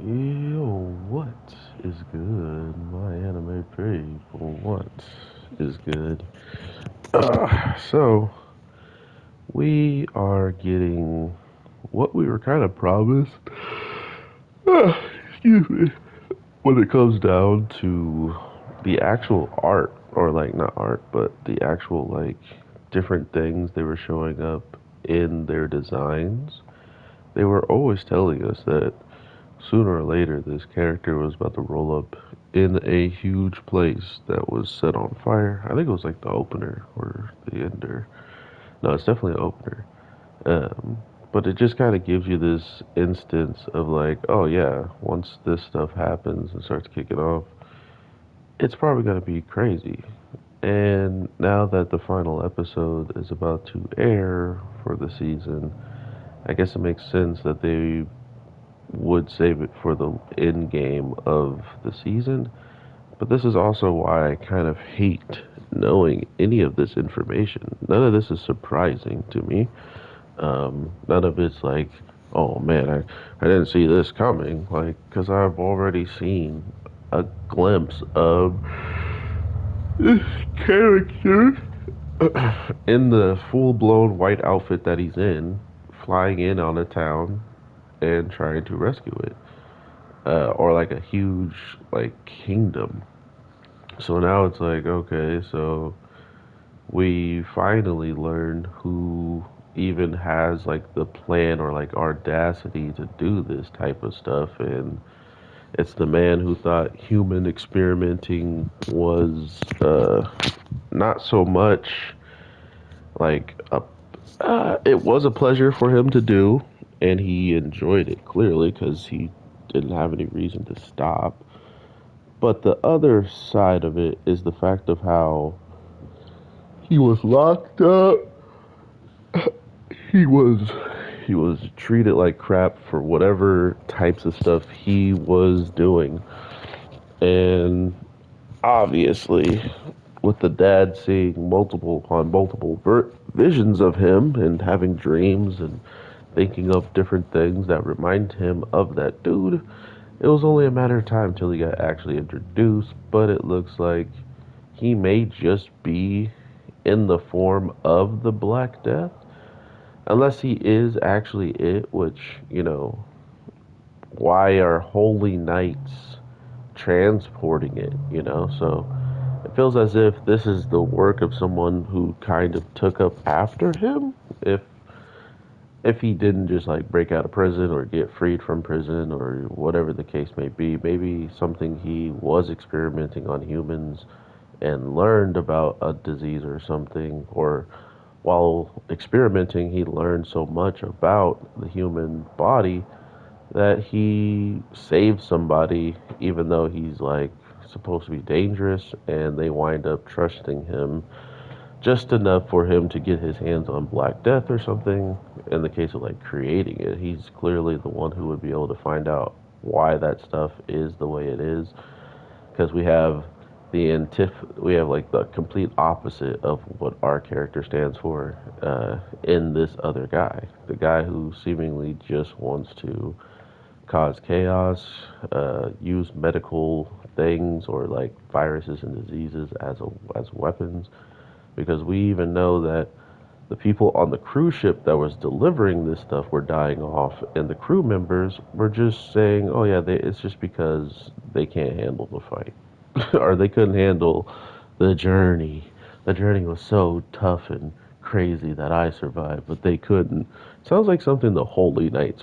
Yo, what is good? My anime people, what is good? So, we are getting what we were kind of promised. Excuse me. When it comes down to the actual art, or like not art, but the actual like different things they were showing up in their designs, they were always telling us that sooner or later, this character was about to roll up in a huge place that was set on fire. I think it was like the opener or the ender. No, it's definitely an opener. Um, but it just kind of gives you this instance of like, oh yeah, once this stuff happens and starts kicking off, it's probably going to be crazy. And now that the final episode is about to air for the season, I guess it makes sense that they would save it for the end game of the season. But this is also why I kind of hate knowing any of this information. None of this is surprising to me. None of it's like, oh man, I didn't see this coming. Like, because I've already seen a glimpse of this character in the full blown white outfit that he's in, flying in on a town and trying to rescue it. Or like a huge like kingdom. So now it's like, okay, so we finally learn who even has like the plan or like audacity to do this type of stuff, and it's the man who thought human experimenting was not so much like a it was a pleasure for him to do, and he enjoyed it clearly because he didn't have any reason to stop. But the other side of it is the fact of how he was locked up. He was he was treated like crap for whatever types of stuff he was doing. And obviously, with the dad seeing multiple upon multiple visions of him and having dreams and thinking of different things that remind him of that dude, it was only a matter of time till he got actually introduced. But it looks like he may just be in the form of the Black Death, unless he is actually it, which, why are holy knights transporting it, So it feels as if this is the work of someone who kind of took up after him. If he didn't just like break out of prison or get freed from prison or whatever the case may be, maybe something he was experimenting on humans and learned about a disease or something, or while experimenting, he learned so much about the human body that he saved somebody, even though he's like supposed to be dangerous, and they wind up trusting him just enough for him to get his hands on Black Death or something. In the case of like creating it, he's clearly the one who would be able to find out why that stuff is the way it is, because we have like the complete opposite of what our character stands for in this other guy, the guy who seemingly just wants to cause chaos, use medical things or like viruses and diseases as weapons, because we even know that the people on the cruise ship that was delivering this stuff were dying off, and the crew members were just saying, "Oh yeah, it's just because they can't handle the fight, or they couldn't handle the journey. The journey was so tough and crazy that I survived, but they couldn't." Sounds like something the Holy Knights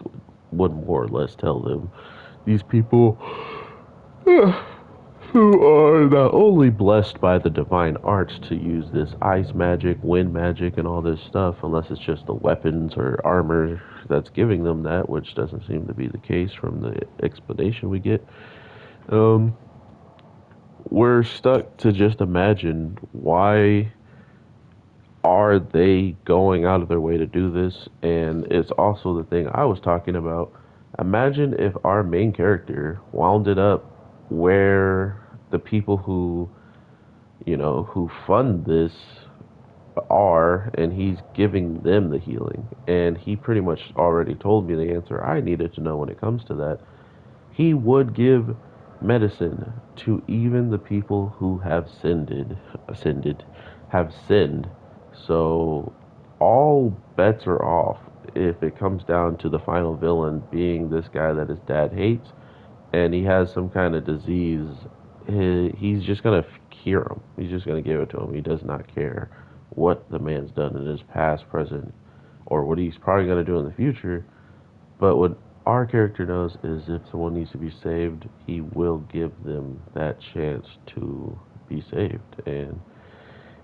would more or less tell them. These people who are not only blessed by the divine arts to use this ice magic, wind magic, and all this stuff, unless it's just the weapons or armor that's giving them that, which doesn't seem to be the case from the explanation we get. Um, we're stuck to just imagine, why are they going out of their way to do this? And it's also the thing I was talking about. Imagine if our main character wound it up where the people who fund this are, and he's giving them the healing. And he pretty much already told me the answer I needed to know when it comes to that. he would give medicine to even the people who have have sinned. So all bets are off if it comes down to the final villain being this guy that his dad hates and he has some kind of disease. He's just gonna cure him. He's just gonna give it to him. He does not care what the man's done in his past, present, or what he's probably gonna do in the future. But what our character knows is if someone needs to be saved, he will give them that chance to be saved. And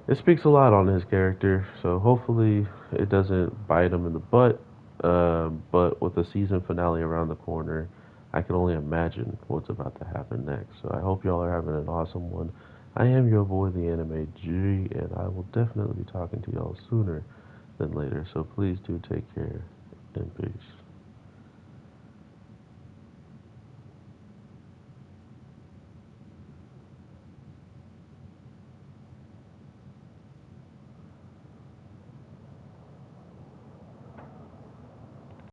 it speaks a lot on his character. So hopefully it doesn't bite him in the butt. But with the season finale around the corner, I can only imagine what's about to happen next. So I hope y'all are having an awesome one. I am your boy, the Anime G, and I will definitely be talking to y'all sooner than later. So please do take care and peace.